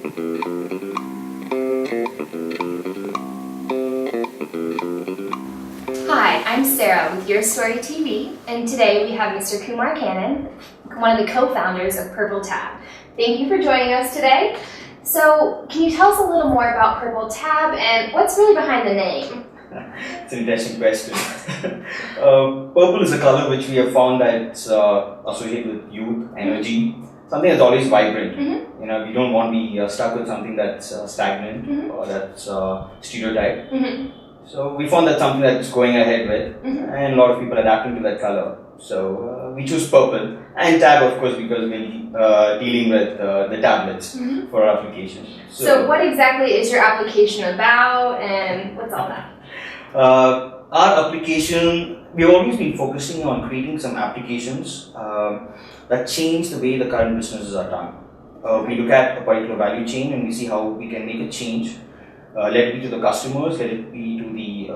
Hi, I'm Sarah with Your Story TV, and today we have Mr. Kumar Kannan, one of the co-founders of PurpleTab. Thank you for joining us today. So, can you tell us a little more about PurpleTab and what's really behind the name? It's an interesting question. Purple is a color which we have found that's associated with youth, energy, something that's always vibrant. Mm-hmm. You know, we don't want to be stuck with something that's stagnant Mm-hmm. or that's stereotyped. Mm-hmm. So we found that's something that's going ahead with, Mm-hmm. and a lot of people adapting to that color. So we choose purple and tab, of course, because we're dealing with the tablets Mm-hmm. for our application. So what exactly is your application about, and what's all that? Our application, we've always been focusing on creating some applications that change the way the current businesses are done. We look at a particular value chain and we see how we can make a change. Let it be to the customers, let it be to the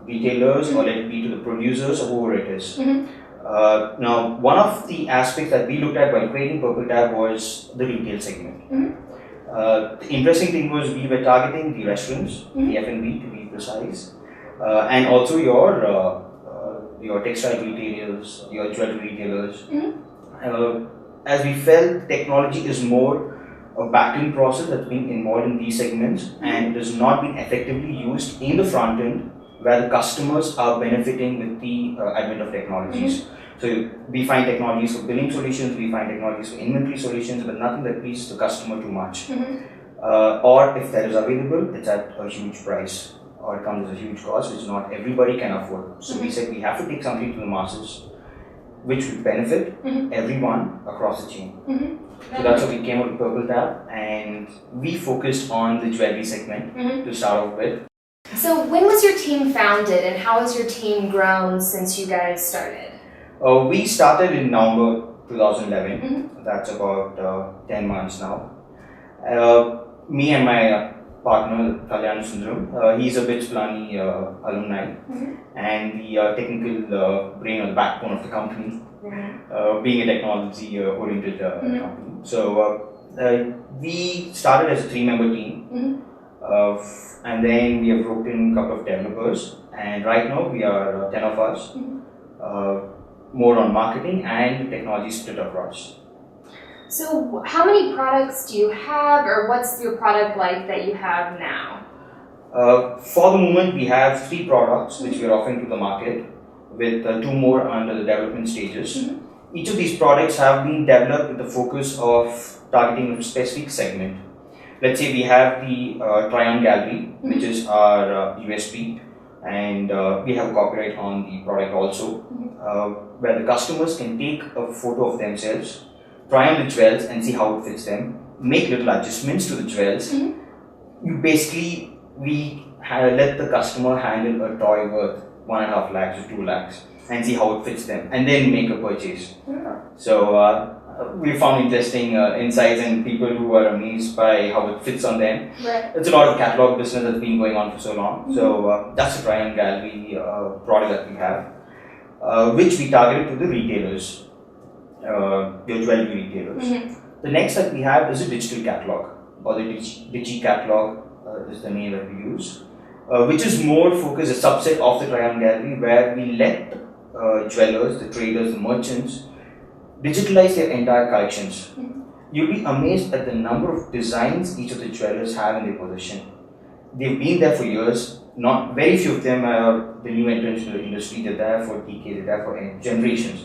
retailers, Mm-hmm. or let it be to the producers or whoever it is. Mm-hmm. Now, one of the aspects that we looked at while creating PurpleTab was the retail segment. Mm-hmm. The interesting thing was we were targeting the restaurants, Mm-hmm. the F&B to be precise, and also your textile retailers, your jewelry retailers. Mm-hmm. As we felt technology is more a back-end process that's being involved in these segments and it has not been effectively used in the front end where the customers are benefiting with the advent of technologies. So we find technologies for billing solutions, we find technologies for inventory solutions, but nothing that pleases the customer too much. Mm-hmm. Or if that is available, it's at a huge price or it comes at a huge cost which not everybody can afford. So we said we have to take something to the masses which would benefit Mm-hmm. everyone across the chain. Mm-hmm. So that's how we came up with PurpleTab, and we focused on the jewelry segment Mm-hmm. to start off with. So when was your team founded, and how has your team grown since you guys started? We started in November 2011. Mm-hmm. That's about 10 months now. Me and my partner, Kalyan Sundaram, he's a BITS Plani alumni Mm-hmm. and the technical brain or the backbone of the company, Mm-hmm. being a technology oriented Mm-hmm. company. So we started as a 3-member team. Mm-hmm. And then we have roped in a couple of developers, and right now we are 10 of us, more on marketing and technology split across. So how many products do you have, or what's your product like that you have now? For the moment, we have 3 products which we are offering to the market, with 2 more under the development stages. Mm-hmm. Each of these products have been developed with the focus of targeting a specific segment. Let's say we have the try-on gallery, which is our USP, and we have copyright on the product also, where the customers can take a photo of themselves, try on the jewels and see how it fits them, make little adjustments to the jewels. We let the customer handle a toy worth 1.5 lakhs or 2 lakhs and see how it fits them, and then make a purchase. So we found interesting insights and people who are amazed by how it fits on them. Right. It's a lot of catalog business that's been going on for so long. So that's the try-on gallery product that we have, which we targeted to the retailers, your jewelry retailers. The next that we have is a digital catalog, or the Digi catalog is the name that we use, which is more focused, a subset of the try-on gallery, where we let jewelers, the traders, the merchants digitalize their entire collections. You'll be amazed at the number of designs each of the jewelers have in their possession. They've been there for years. Not very few of them are the new entrants to the industry. They're there for decades, they're there for generations.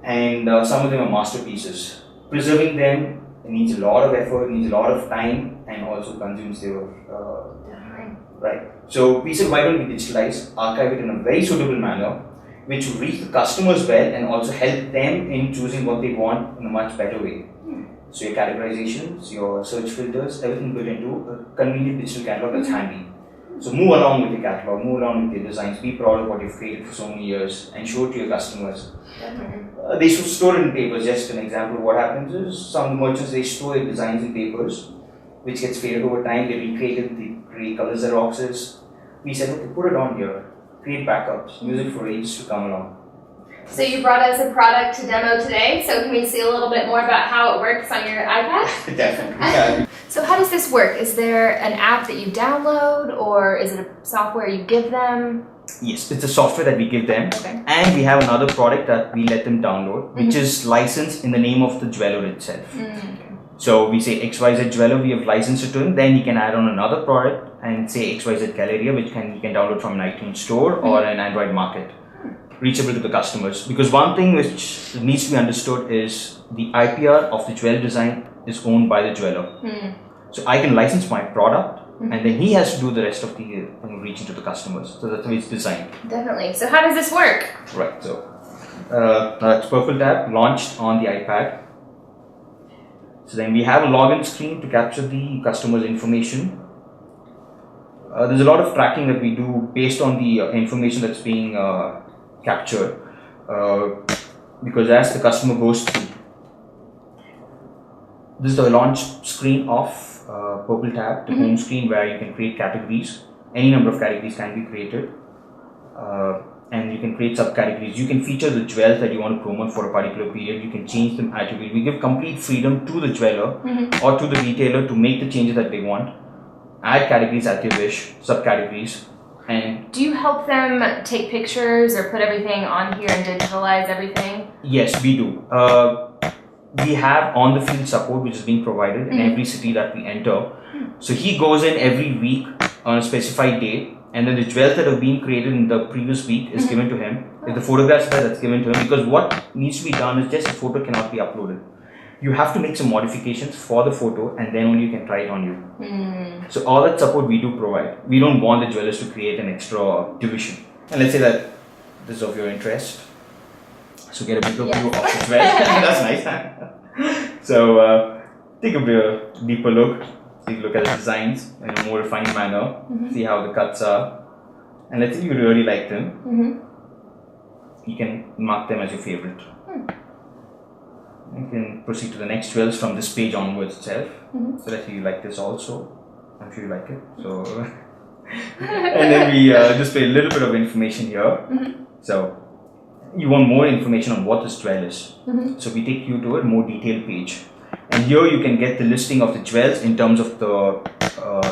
And some of them are masterpieces. Preserving them needs a lot of effort, needs a lot of time, and also consumes their right. So we said, why don't we digitalize, archive it in a very suitable manner, which will reach the customers well and also help them in choosing what they want in a much better way. So your categorizations, your search filters, everything built into a convenient digital catalog that's handy. So move along with your catalog, move along with your designs, be proud of what you've created for so many years and show it to your customers. They should store it in papers. Just an example of what happens is some merchants, they store their designs in papers, which gets faded over time. They recreated the grey color Xeroxes. We said, okay, put it on here, create backups, use it for ages to come along. So you brought us a product to demo today, so can we see a little bit more about how it works on your iPad? Definitely. Yeah. So how does this work? Is there an app that you download, or is it a software you give them? Yes, it's a software that we give them, Okay. and we have another product that we let them download, which is licensed in the name of the jeweler itself. So we say XYZ jeweler, we have licensed it to him, then he can add on another product and say XYZ Galleria, which he can download from an iTunes store or an Android market, reachable to the customers. Because one thing which needs to be understood is the IPR of the jewel design is owned by the jeweler. So I can license my product, and then he has to do the rest of the reaching to the customers. So that's how it's designed. Definitely. So how does this work? Right. So that's PurpleTab, launched on the iPad. So then we have a login screen to capture the customer's information. There's a lot of tracking that we do based on the information that's being captured, because as the customer goes through, this is the launch screen of PurpleTab, the home screen where you can create categories. Any number of categories can be created, and you can create subcategories. You can feature the jewels that you want to promote for a particular period. You can change them attribute. We give complete freedom to the jeweler or to the retailer to make the changes that they want. Add categories as they wish, subcategories. And do you help them take pictures or put everything on here and digitalize everything? Yes, we do. We have on-the-field support which is being provided in every city that we enter. So he goes in every week on a specified day, and then the jewels that have been created in the previous week is given to him. If the photographs that's given to him, because what needs to be done is just a photo cannot be uploaded. You have to make some modifications for the photo, and then only you can try it on you. So all that support we do provide. We don't want the jewelers to create an extra division. And let's say that this is of your interest. So get a bigger view of the jewel. That's nice. So take a deeper look. Take a look at the designs in a more refined manner. See how the cuts are. And let's say you really like them. You can mark them as your favorite. You can proceed to the next jewels from this page onwards itself. So let's say you like this also. I'm sure you like it. So and then we display a little bit of information here. So you want more information on what this jewel is. So we take you to a more detailed page. And here you can get the listing of the jewels in terms of the,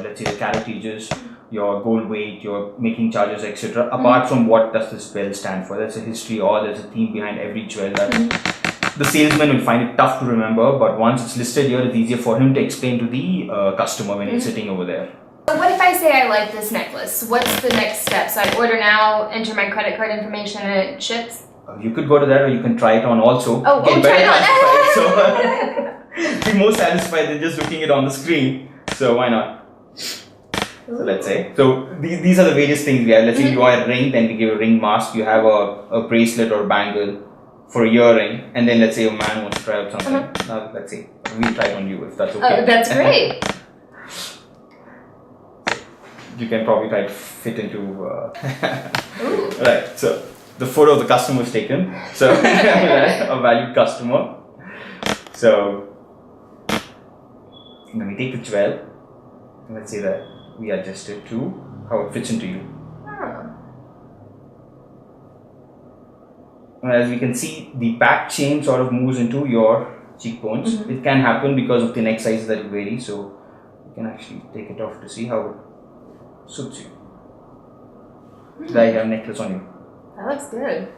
let's say the caratages, your gold weight, your making charges, etc. Apart from what does this jewel stand for. There's a history or there's a theme behind every jewel that the salesman will find it tough to remember, but once it's listed here, it's easier for him to explain to the customer when he's sitting over there. So what if I say I like this necklace? What's the next step? So I order now, enter my credit card information, and it ships? You could go to that, or you can try it on also. Try it on. So be more satisfied than just looking it on the screen. So why not? So let's say, so these are the various things we have. Let's say you are a ring, then we give a ring mask. You have a bracelet or bangle for a earring, and then let's say a man wants to try out something. Now let's say we try it on you if that's okay. Oh, that's great. You can probably try to fit into. Right. So the photo of the customer was taken. So a valued customer. So then we take the jewel. And let's say that we adjust it to how it fits into you. As we can see, the back chain sort of moves into your cheekbones. It can happen because of the neck sizes that vary. So you can actually take it off to see how it suits you. There you have a necklace on you. That looks good.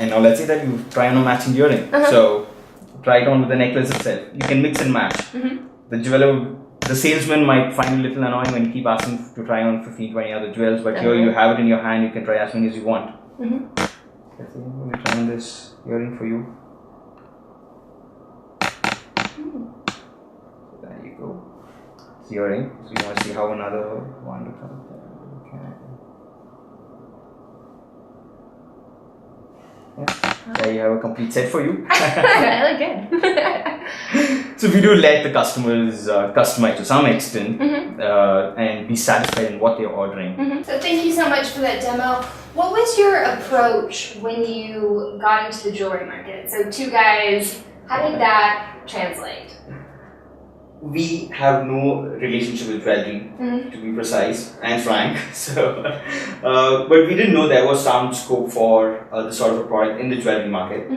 And now let's say that you try on a matching earring. So try it on with the necklace itself. You can mix and match. The jeweler, the salesman might find it a little annoying when you keep asking to try on 15, 20 other jewels, but here you have it in your hand, you can try as many as you want. Let's see, let me try on this earring for you. There you go. It's the earring. So you want to see how another one looks like. There you have a complete set for you. I like it. So we do let the customers customize to some extent and be satisfied in what they're ordering. So thank you so much for that demo. What was your approach when you got into the jewelry market? So 2 guys, how did that translate? We have no relationship with jewelry, to be precise and frank. So, but we didn't know there was some scope for this sort of a product in the jewelry market.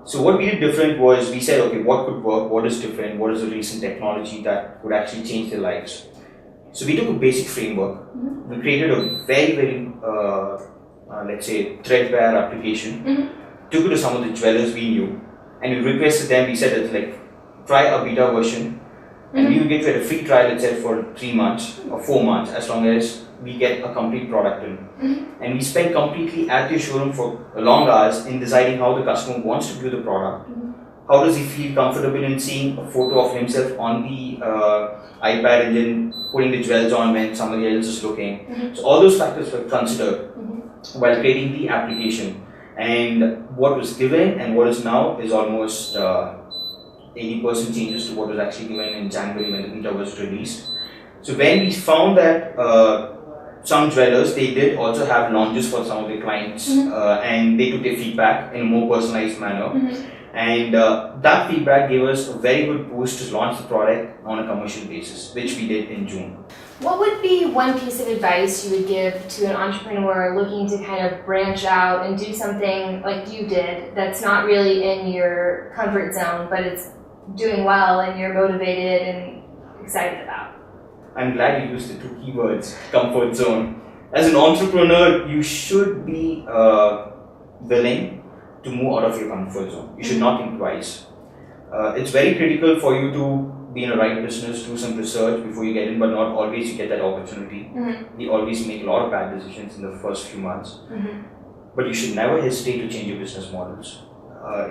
So what we did different was we said, okay, what could work, what is different, what is the recent technology that would actually change their lives. So we took a basic framework. We created a very, let's say, threadbare application. Took it to some of the jewelers we knew, and we requested them. We said, like, try a beta version, and we will get you at a free trial itself for 3 months or 4 months, as long as we get a complete product in. And we spend completely at the showroom for long hours in deciding how the customer wants to view the product. How does he feel comfortable in seeing a photo of himself on the iPad and then putting the jewels on when somebody else is looking. So all those factors were considered while creating the application. And what was given and what is now is almost 80% changes to what was actually given in January when the beta was released. So when we found that some jewelers, they did also have launches for some of their clients, and they took their feedback in a more personalized manner. And that feedback gave us a very good boost to launch the product on a commercial basis, which we did in June. What would be one piece of advice you would give to an entrepreneur looking to kind of branch out and do something like you did that's not really in your comfort zone, but it's doing well and you're motivated and excited about? I'm glad you used the 2 keywords, comfort zone. As an entrepreneur, you should be willing to move out of your comfort zone. You should not think twice. It's very critical for you to be in the right business, do some research before you get in, but not always you get that opportunity. We always make a lot of bad decisions in the first few months. But you should never hesitate to change your business models.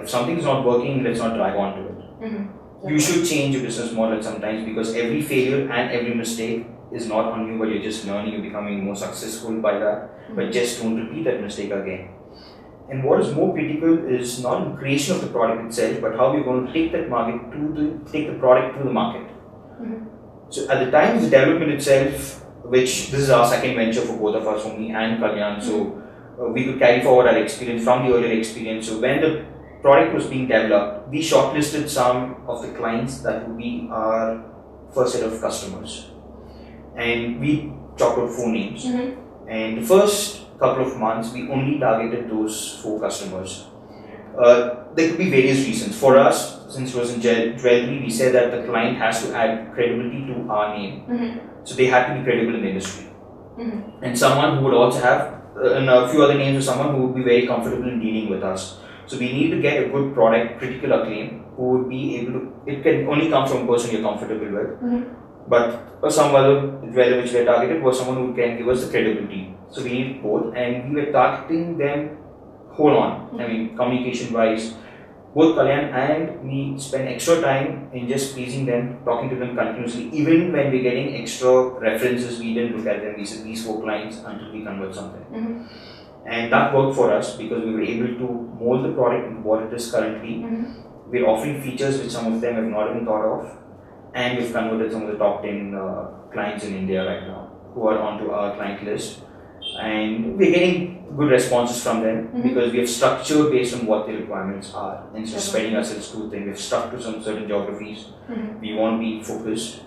If something is not working, let's not drag on to it. You should change your business model sometimes, because every failure and every mistake is not on you, but you're just learning, you're becoming more successful by that. But just don't repeat that mistake again. And what is more critical is not the creation of the product itself, but how we're going to take that take the product to the market. So at the time of the development itself, which this is our second venture for both of us, for me and Kalyan, so we could carry forward our experience from the earlier experience. So when the product was being developed, we shortlisted some of the clients that would be our first set of customers. And we chalked out 4 names. And the first couple of months, we only targeted those 4 customers. There could be various reasons. For us, since it was in jewelry, we said that the client has to add credibility to our name. So they had to be credible in the industry. And someone who would also have, and a few other names of someone who would be very comfortable in dealing with us. So we need to get a good product, critical acclaim, who would be able to, it can only come from a person you're comfortable with. But some other jeweler which we are targeted was someone who can give us the credibility. So we need both, and we were targeting them whole on. I mean, communication wise, both Kalyan and me spend extra time in just pleasing them, talking to them continuously. Even when we're getting extra references, we didn't look at them. We said these 4 clients until we convert something. And that worked for us because we were able to mold the product into what it is currently. We're offering features which some of them have not even thought of. And we've converted some of the top 10 clients in India right now who are onto our client list. And we're getting good responses from them because we have structured based on what the requirements are. Instead of spreading ourselves too thin, we've stuck to some certain geographies. We want to be focused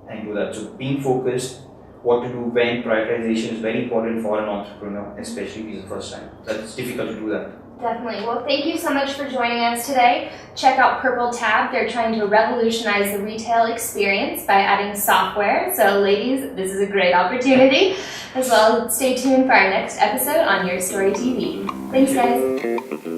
and do that. So being focused, what to do when, prioritization is very important for an entrepreneur, especially if it's the first time. That's difficult to do that. Definitely. Well, thank you so much for joining us today. Check out PurpleTab. They're trying to revolutionize the retail experience by adding software. So ladies, this is a great opportunity. As well, stay tuned for our next episode on Your Story TV. Thanks, guys.